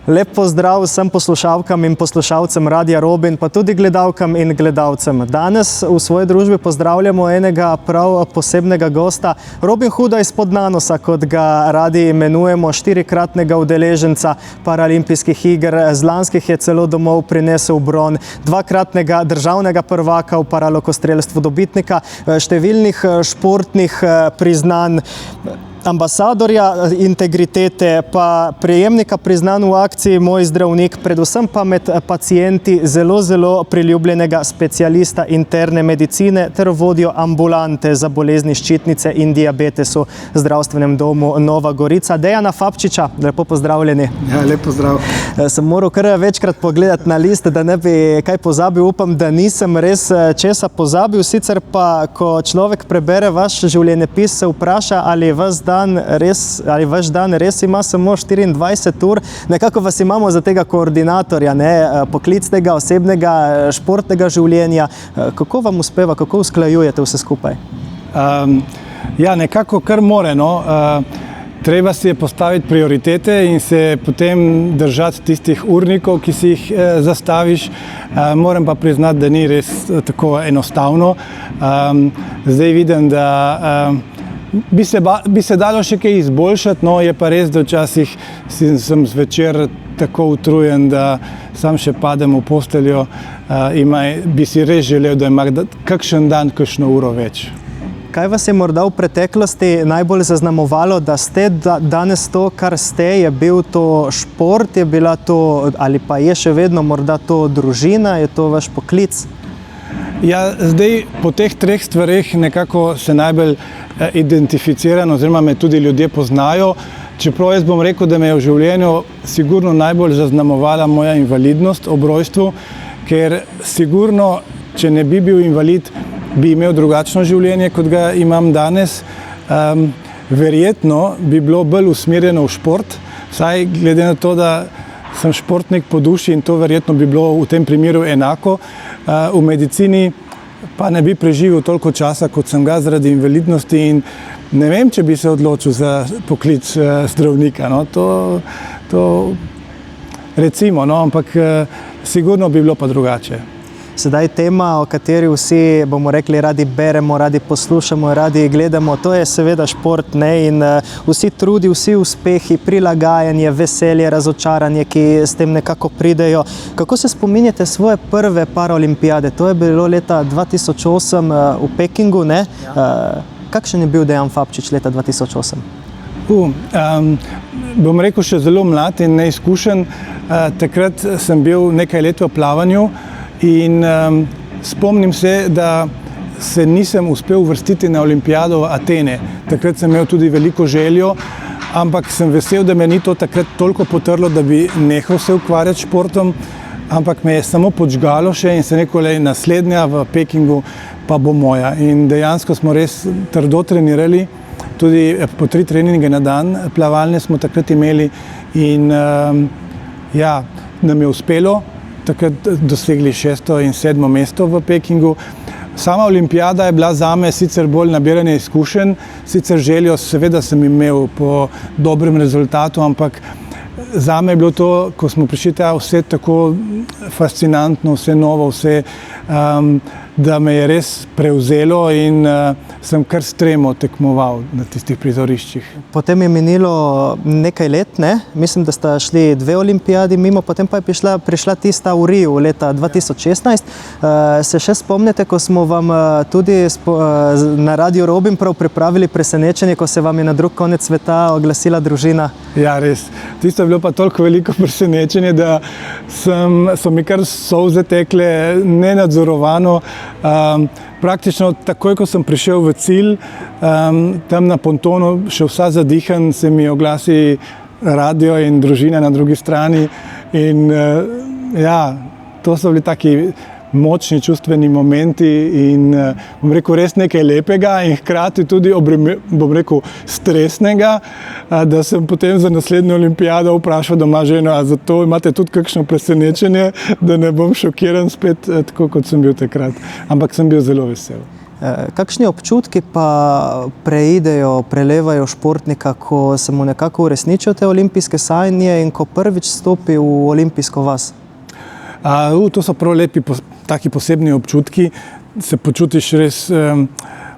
Lep pozdrav vsem poslušalkam in poslušalcem Radia Robin, pa tudi gledalkam in gledalcem. Danes v svoji družbi pozdravljamo enega prav posebnega gosta, Robin Hooda izpod Nanosa, kot ga radi imenujemo, 4-kratnega udeleženca paralimpijskih iger. Z lanskih je celo domov prinesel bron, 2-kratnega državnega prvaka v paralokostrelstvu, dobitnika številnih športnih priznanj, ambasadorja integritete, pa prejemnika priznanj v akciji Moj zdravnik, predvsem pa med pacienti zelo priljubljenega specialista interne medicine ter vodjo ambulante za bolezni ščitnice in diabetesu v zdravstvenem domu Nova Gorica. Dejana Fabčiča, lepo pozdravljeni. Ja, lep pozdrav. Sem moral kar večkrat pogledati na list, da ne bi kaj pozabil. Upam, da nisem res česa pozabil. Sicer pa, ko človek prebere vaš življenjepis, se vpraša, ali vaš dan res ima samo 24 ur. Nekako vas imamo za tega koordinatorja, poklicnega, osebnega, športnega življenja. Kako vam uspeva, kako usklajujete vse skupaj? Ja, nekako kar more, no. Treba si je postaviti prioritete in se potem držati tistih urnikov, ki si jih zastaviš. Moram pa priznati, da ni res tako enostavno. Zdaj vidim, da bi se dalo še kaj izboljšati, no je pa res, da včasih sem zvečer tako utrujen, da sam še padem v posteljo. Bi si res želel, da ima kakšen dan, kakšno uro več. Kaj vas je morda v preteklosti najbolj zaznamovalo, da ste danes to, kar ste? Je bil to šport, je bila to, ali pa je še vedno morda to družina, je to vaš poklic? Ja, zdaj po teh treh stvareh nekako se najbolj identificiram, oziroma me tudi ljudje poznajo. Čeprav jaz bom rekel, da me je v življenju sigurno najbolj zaznamovala moja invalidnost ob rojstvu, ker sigurno, če ne bi bil invalid, bi imel drugačno življenje, kot ga imam danes. Verjetno bi bilo bolj usmerjeno v šport, vsaj glede na to, da sem športnik po duši in to verjetno bi bilo v tem primeru enako. V medicini pa ne bi preživel toliko časa, kot sem ga zaradi invalidnosti in ne vem, če bi se odločil za poklic zdravnika. No, to recimo, no, ampak sigurno bi bilo pa drugače. Sedaj tema, o kateri vsi, bomo rekli, radi beremo, radi poslušamo, radi gledamo, to je seveda šport, in vsi trudi, vsi uspehi, prilagajanje, veselje, razočaranje, ki s tem nekako pridejo. Kako se spominjate svoje prve paraolimpijade? To je bilo leta 2008 v Pekingu, ne? Kakšen je bil Dejan Fabčič leta 2008? Bom rekel, še zelo mlad in neizkušen. Takrat sem bil nekaj let v plavanju. In spomnim se, da se nisem uspel uvrstiti na olimpijado v Atene. Takrat sem imel tudi veliko željo, ampak sem vesel, da me ni to takrat toliko potrlo, da bi nehal se ukvarjati športom, ampak me je samo podžgalo še in se rekel, naslednja v Pekingu pa bo moja. In dejansko smo res trdo trenirali, tudi po 3 treninge na dan, plavalne smo takrat imeli in ja, nam je uspelo. Takrat dosegli 6. in 7. mesto v Pekingu. Sama olimpijada je bila zame sicer bolj nabiranje izkušenj, sicer željo seveda sem imel po dobrem rezultatu, ampak zame je bilo to, ko smo prišli tja, vse tako fascinantno, vse novo, vse, da me je res prevzelo in sem kar stremo tekmoval na tistih prizoriščih. Potem je minilo nekaj let, ne? Mislim, da sta šli 2 olimpijadi mimo, potem pa je prišla tista v Riju leta 2016. Se še spomnite, ko smo vam tudi na Radio Robin prav pripravili presenečenje, ko se vam je na drug konec sveta oglasila družina? Ja, res. Tisto je bilo pa toliko veliko presenečenje, da so mi kar solze tekle nenadzorovano. Praktično takoj, ko sem prišel v cilj, tam na pontonu, še vsa zadihan, se mi oglasi radio in družina na drugi strani. In ja, to so bili taki močni čustveni momenti in bom rekel res nekaj lepega in hkrati tudi bom rekel stresnega, da sem potem za naslednjo olimpijado vprašal doma ženo, a zato imate tudi kakšno presenečenje, da ne bom šokiran spet tako, kot sem bil takrat. Ampak sem bil zelo vesel. Kakšni občutki pa prelevajo športnika, ko se mu nekako uresničijo te olimpijske sanje in ko prvič stopi v olimpijsko vas? To so prav lepi taki posebni občutki. Se počutiš res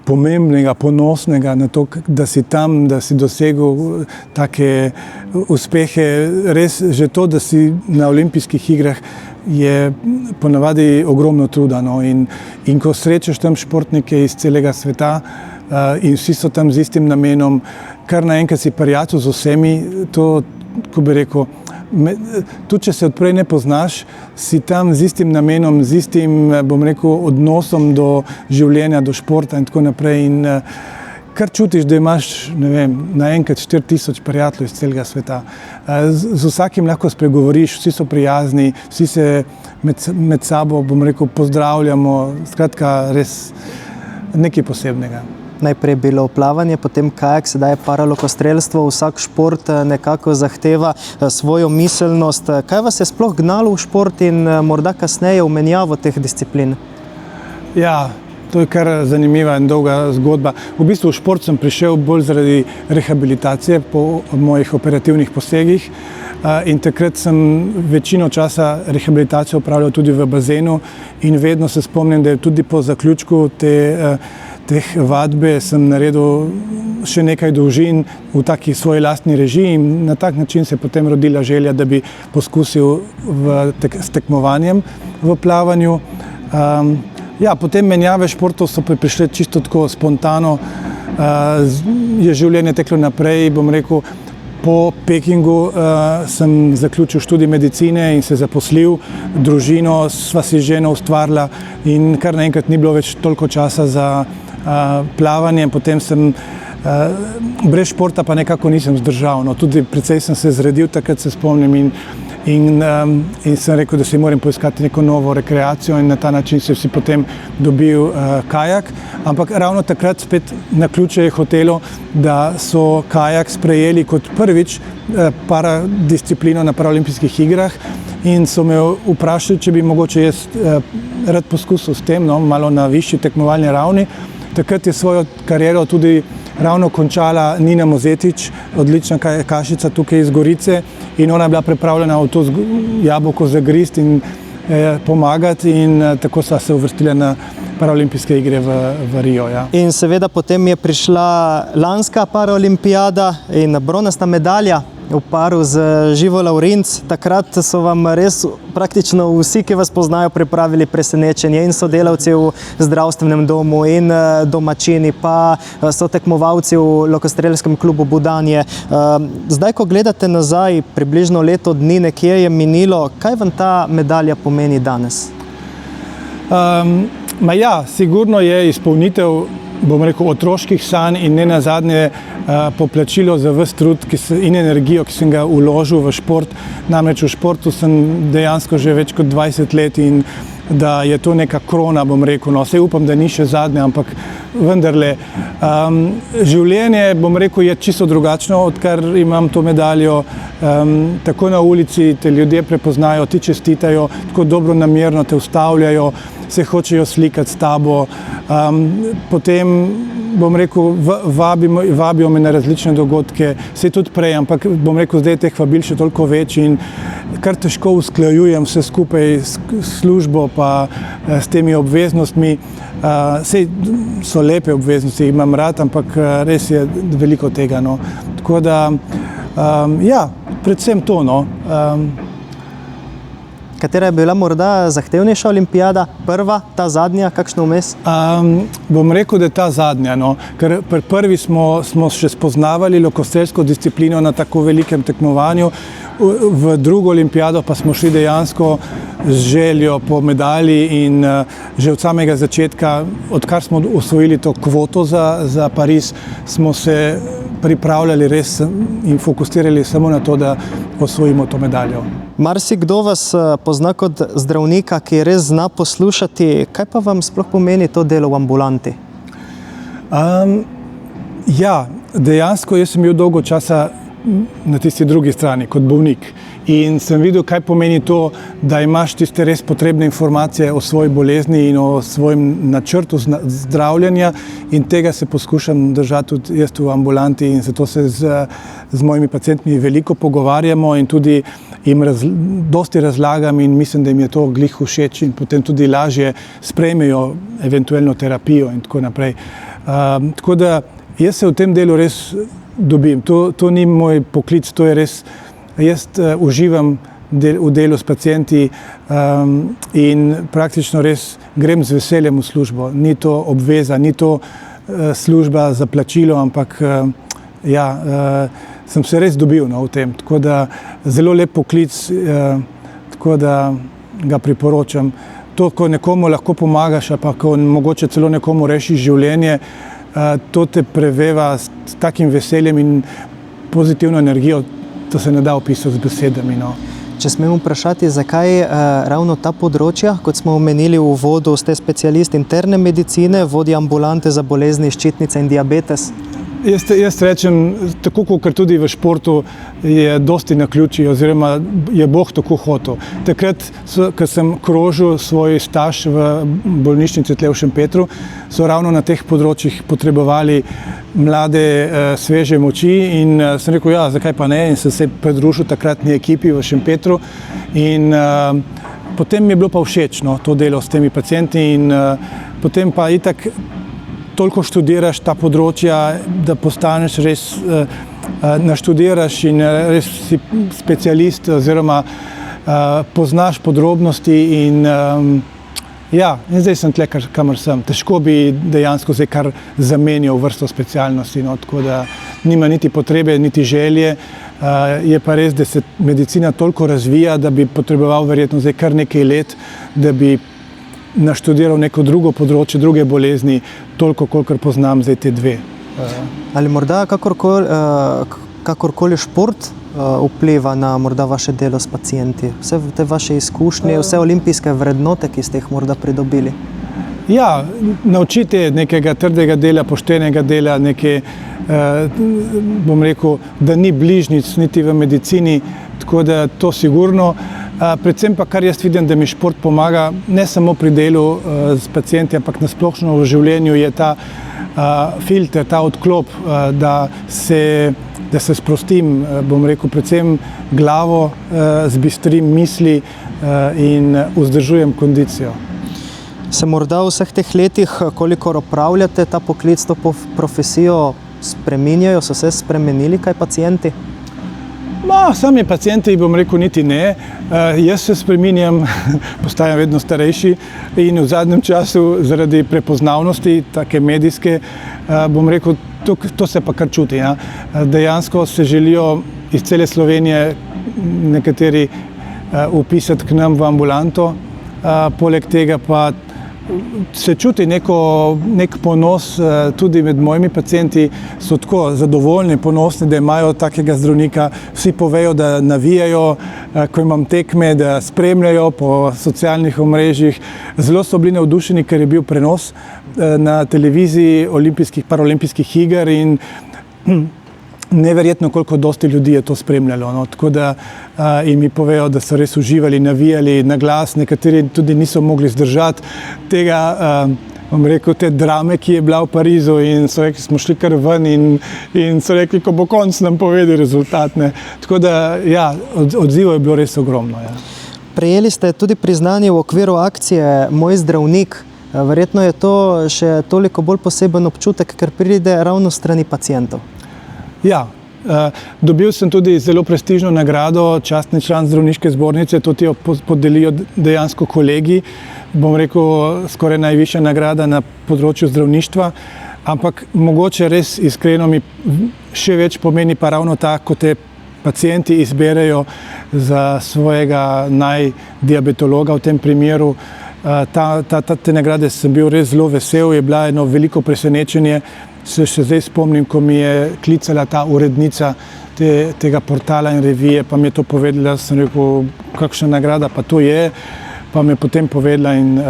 pomembnega, ponosnega na to, da si tam, da si dosegel take uspehe. Res že to, da si na olimpijskih igrah, je ponavadi ogromno truda. No? In ko srečaš tam športnike iz celega sveta in vsi so tam z istim namenom, kar naenkrat si prijatelj z vsemi, to, ko bi rekel, tudi če se odprej ne poznaš, si tam z istim namenom, z istim, bom rekel, odnosom do življenja, do športa in tako naprej. In kar čutiš, da imaš, ne vem, naenkrat 4000 prijateljev iz celega sveta. Z vsakim lahko spregovoriš, vsi so prijazni, vsi se med sabo, bom rekel, pozdravljamo. Skratka, res nekaj posebnega. Najprej bilo plavanje, potem kajak, sedaj je paralokostrelstvo. Vsak šport nekako zahteva svojo miselnost. Kaj vas je sploh gnalo v šport in morda kasneje v menjavo teh disciplin? Ja, to je kar zanimiva in dolga zgodba. V bistvu v šport sem prišel bolj zaradi rehabilitacije po mojih operativnih posegih in takrat sem večino časa rehabilitacijo opravljal tudi v bazenu in vedno se spomnim, da je tudi po zaključku teh vadbe sem naredil še nekaj dolžin v taki svoji lastni režiji in na tak način se je potem rodila želja, da bi poskusil s tekmovanjem v plavanju. Ja, potem menjave športov so prišle čisto tako spontano, je življenje teklo naprej, bom rekel, po Pekingu sem zaključil študij medicine in se zaposlil, družino sva si ženo ustvarila in kar naenkrat ni bilo več toliko časa za plavanje, potem sem brez športa pa nekako nisem zdržal, no, tudi precej sem se zredil, takrat se spomnim in sem rekel, da si moram poiskati neko novo rekreacijo in na ta način se vsi potem dobil kajak, ampak ravno takrat spet naključje je hotelo, da so kajak sprejeli kot prvič paradisciplino na paraolimpijskih igrah in so me vprašali, če bi mogoče jaz rad poskusil s tem, no, malo na višji tekmovalni ravni. Takrat je svojo kariero tudi ravno končala Nina Mozetič, odlična kajakašica tukaj iz Gorice in ona je bila pripravljena v to jabolko zagristi in pomagati in tako sva se uvrstila na paraolimpijske igre v Rio. Ja. In seveda potem je prišla lanska paraolimpijada in bronasta medalja v paru z Živo Lavrinc. Takrat so vam res praktično vsi, ki vas poznajo, pripravili presenečenje in sodelavci v zdravstvenem domu in domačini, pa so tekmovalci v lokostrelskem klubu Budanje. Zdaj, ko gledate nazaj, približno leto dni nekje je minilo, kaj vam ta medalja pomeni danes? Ja, sigurno je izpolnitev, bom rekel, otroških sanj in ne nazadnje poplačilo za ves trud in energijo, ki sem ga vložil v šport. Namreč v športu sem dejansko že več kot 20 let in da je to neka krona, bom rekel, no, saj upam, da ni še zadnja, ampak vendarle. Življenje, bom rekel, je čisto drugačno, odkar imam to medaljo. Tako na ulici te ljudje prepoznajo, ti čestitajo, tako dobronamerno te ustavljajo, se hočejo slikati s tabo. Potem, bom rekel, vabijo me na različne dogodke, se tudi prej, ampak bom rekel, zdaj je teh vabil še toliko več in kar težko usklajujem vse skupaj s službo pa s temi obveznostmi. Sej so lepe obveznosti, imam rad, ampak res je veliko tega. No. Tako da, ja, predvsem to. No. Katera je bila morda zahtevnejša olimpijada? Prva, ta zadnja, kakšno vmes? Bom rekel, da je ta zadnja, no. Ker prvi smo še spoznavali lokostrelsko disciplino na tako velikem tekmovanju, v drugo olimpijado pa smo šli dejansko z željo po medalji in že od samega začetka, odkar smo osvojili to kvoto za Pariz, smo se pripravljali res in fokusirali samo na to, da osvojimo to medaljo. Marsikdo vas pozna kot zdravnika, ki res zna poslušati. Kaj pa vam sploh pomeni to delo v ambulanti? Ja, dejansko jaz sem bil dolgo časa na tisti drugi strani kot bolnik in sem videl, kaj pomeni to, da imaš tiste res potrebne informacije o svoji bolezni in o svojem načrtu zdravljenja, in tega se poskušam držati tudi jaz v ambulanti, in zato se z mojimi pacientmi veliko pogovarjamo in tudi jim dosti razlagam in mislim, da jim je to glih všeč in potem tudi lažje sprejmejo eventualno terapijo in tako naprej. Tako da jaz se v tem delu res dobim. To ni moj poklic, to je res, jaz uživam v delu s pacienti in praktično res grem z veseljem v službo. Ni to obveza, ni to služba za plačilo, ampak sem se res dobil v tem. Tako da zelo lep poklic, tako da ga priporočam. To, ko nekomu lahko pomagaš, pa ko mogoče celo nekomu rešiš življenje, to te preveva s takim veseljem in pozitivno energijo, to se ne da opisati z besedami. Če smem vprašati, zakaj ravno ta področja, kot smo omenili v uvodu, ste specialist interne medicine, vodja ambulante za bolezni ščitnice in diabetes? Jaz rečem, tako kot tudi v športu, je dosti naključij, oziroma je Bog tako hotel. Takrat, ko sem krožil svoj staž v bolnišnici tle v Šempetru, so ravno na teh področjih potrebovali mlade, sveže moči in sem rekel, ja, zakaj pa ne, in sem se pridružil takratni ekipi v Šempetru in potem mi je bilo pa všeč to delo s temi pacienti in potem pa itak toliko študiraš ta področja, da postaneš res, naštudiraš in res si specialist oziroma poznaš podrobnosti in in zdaj sem tle, kamor sem. Težko bi dejansko zdaj kar zamenjal vrsto specialnosti, tako da nima niti potrebe, niti želje. Je pa res, da se medicina toliko razvija, da bi potreboval verjetno zdaj kar nekaj let, da bi naštudiral neko drugo področje, druge bolezni, toliko, kolikor poznam zdaj te dve. Ali morda kakorkoli šport vpliva na morda vaše delo s pacienti? Vse te vaše izkušnje, vse olimpijske vrednote, ki ste jih morda pridobili? Ja, naučite nekega trdega dela, poštenega dela, bom rekel, da ni bližnjic niti v medicini, tako da to sigurno. Predvsem pa, kar jaz vidim, da mi šport pomaga, ne samo pri delu s pacienti, ampak nasplošno v življenju, je ta filter, ta odklop, da se sprostim, bom rekel, predvsem glavo, zbistrim misli in vzdržujem kondicijo. Se morda v vseh teh letih, kolikor opravljate ta poklic, to profesijo, spreminjajo, so se spremenili kaj pacienti? Sami pacienti, bom rekel, niti ne. Jaz se spreminjam, postajam vedno starejši in v zadnjem času zaradi prepoznavnosti, take medijske, bom rekel, to se pa kar čuti. Dejansko se želijo iz cele Slovenije nekateri vpisati k nam v ambulanto, poleg tega pa se čuti nek ponos, tudi med mojimi pacienti so tako zadovoljni, ponosni, da imajo takega zdravnika. Vsi povejo, da navijajo, ko imam tekme, da spremljajo po socialnih omrežjih. Zelo so bili navdušeni, ker je bil prenos na televiziji paralimpijskih iger in neverjetno, koliko dosti ljudi je to spremljalo. Tako da in mi povejo, da so res uživali, navijali na glas, nekateri tudi niso mogli zdržati tega, bom rekel, te drame, ki je bila v Parizu in so rekli, smo šli kar ven in so rekli, ko bo konc, nam povedi rezultat. Tako da, odzivov je bilo res ogromno. Prejeli ste tudi priznanje v okviru akcije Moj zdravnik. Verjetno je to še toliko bolj poseben občutek, ker pride ravno strani pacientov. Ja, dobil sem tudi zelo prestižno nagrado, častni član zdravniške zbornice, to ti jo podelijo dejansko kolegi, bom rekel, skoraj najvišja nagrada na področju zdravništva, ampak mogoče res iskreno mi še več pomeni pa ravno ta, ko te pacienti izberejo za svojega najdiabetologa v tem primeru. Te nagrade sem bil res zelo vesel, je bila eno veliko presenečenje. Se še zdaj spomnim, ko mi je klicala ta urednica tega portala in revije, pa mi je to povedala, sem rekel, kakšna nagrada pa to je, pa mi je potem povedala in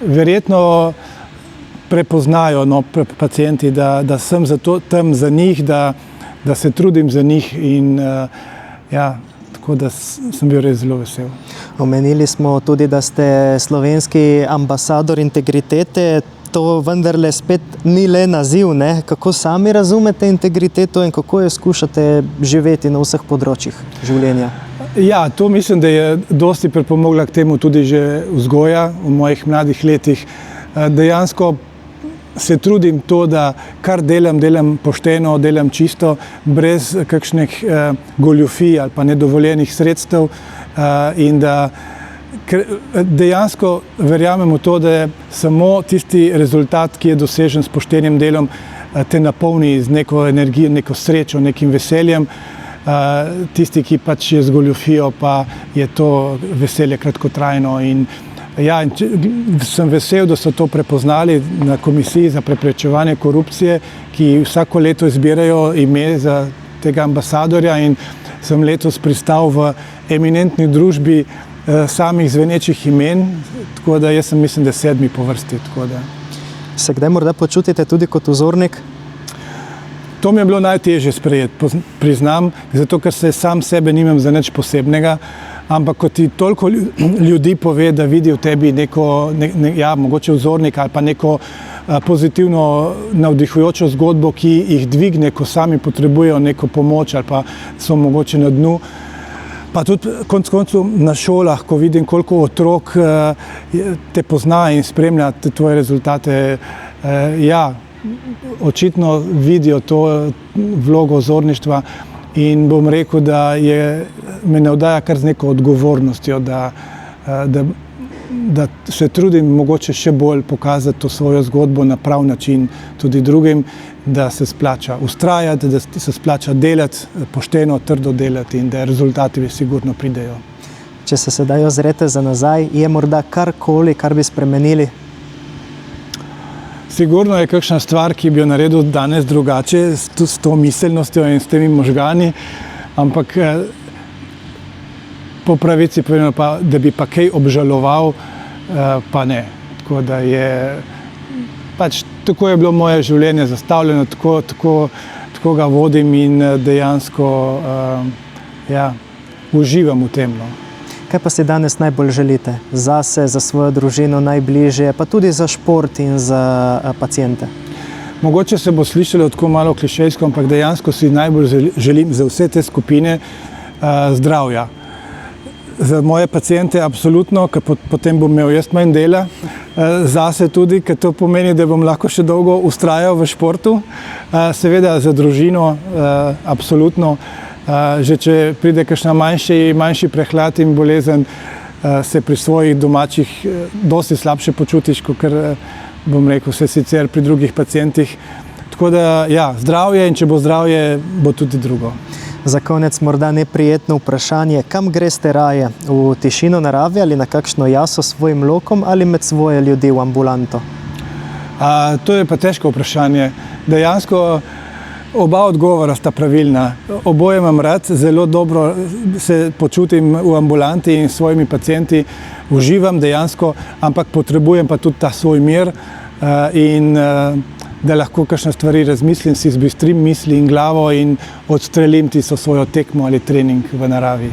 verjetno prepoznajo pacienti, da sem tam za njih, da se trudim za njih in tako da sem bil res zelo vesel. Omenili smo tudi, da ste slovenski ambasador integritete. To vendarle spet ni le naziv, ne? Kako sami razumete integriteto in kako jo skušate živeti na vseh področjih življenja? Ja, to mislim, da je dosti pripomogla k temu tudi že vzgoja v mojih mladih letih. Dejansko se trudim to, da kar delam pošteno, delam čisto, brez kakšnih goljufij ali pa nedovoljenih sredstev in da dejansko verjamem v to, da je samo tisti rezultat, ki je dosežen s poštenim delom, te napolni z neko energijo, neko srečo, nekim veseljem. Tisti, ki pač je z goljufijo, pa je to veselje kratkotrajno. In ja, sem vesel, da so to prepoznali na Komisiji za preprečevanje korupcije, ki vsako leto izbirajo ime za tega ambasadorja, in sem letos pristal v eminentni družbi samih zvenečih imen, tako da jaz mislim, da 7. po vrsti. Se kdaj morda počutite tudi kot vzornik? To mi je bilo najtežje sprejeti, priznam, zato ker se sam sebe nimam za nič posebnega, ampak ko ti toliko ljudi pove, da vidi v tebi mogoče vzornik ali pa neko pozitivno navdihujočo zgodbo, ki jih dvigne, ko sami potrebujejo neko pomoč ali pa so mogoče na dnu. Pa tudi konec koncev na šolah, ko vidim, koliko otrok te pozna in spremlja te tvoje rezultate, očitno vidijo to vlogo vzorništva in bom rekel, da me navdaja kar z neko odgovornostjo, da se trudim mogoče še bolj pokazati to svojo zgodbo na prav način tudi drugim, da se splača vztrajati, da se splača delati, pošteno, trdo delati in da rezultati sigurno pridejo. Če se sedaj ozrete za nazaj, je morda karkoli, kar bi spremenili? Sigurno je kakšna stvar, ki bi jo naredil danes drugače, s to miselnostjo in s temi možgani, ampak po pravici povedano pa, da bi pa kaj obžaloval, pa ne. Tako je bilo moje življenje zastavljeno, tako ga vodim in dejansko uživam v tem. Kaj pa si danes najbolj želite? Zase, za svojo družino najbližje, pa tudi za šport in za paciente? Mogoče se bo slišalo tako malo klišejsko, ampak dejansko si najbolj želim za vse te skupine zdravja. Za moje paciente absolutno, ker potem bom imel jaz manj dela. Zase tudi, ker to pomeni, da bom lahko še dolgo vztrajal v športu. Seveda za družino absolutno. Že če pride kakšna manjši prehlad in bolezen, se pri svojih domačih dosti slabše počutiš, kot bom rekel, se sicer pri drugih pacientih. Tako da ja, zdravje, in če bo zdravje, bo tudi drugo. Za konec morda neprijetno vprašanje, kam greste raje? V tišino narave ali na kakšno jaso s svojim lokom ali med svoje ljudi v ambulanto? To je pa težko vprašanje. Dejansko oba odgovora sta pravilna. Oboje imam rad, zelo dobro se počutim v ambulanti in s svojimi pacienti, uživam dejansko, ampak potrebujem pa tudi ta svoj mir in da lahko kakšne stvari razmislim, si zbistrim misli in glavo in odstrelim tisto svojo tekmo ali trening v naravi.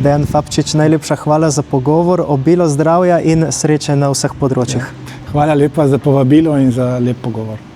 Dejan Fabčič, najlepša hvala za pogovor, obilo zdravja in sreče na vseh področjih. Hvala lepa za povabilo in za lep pogovor.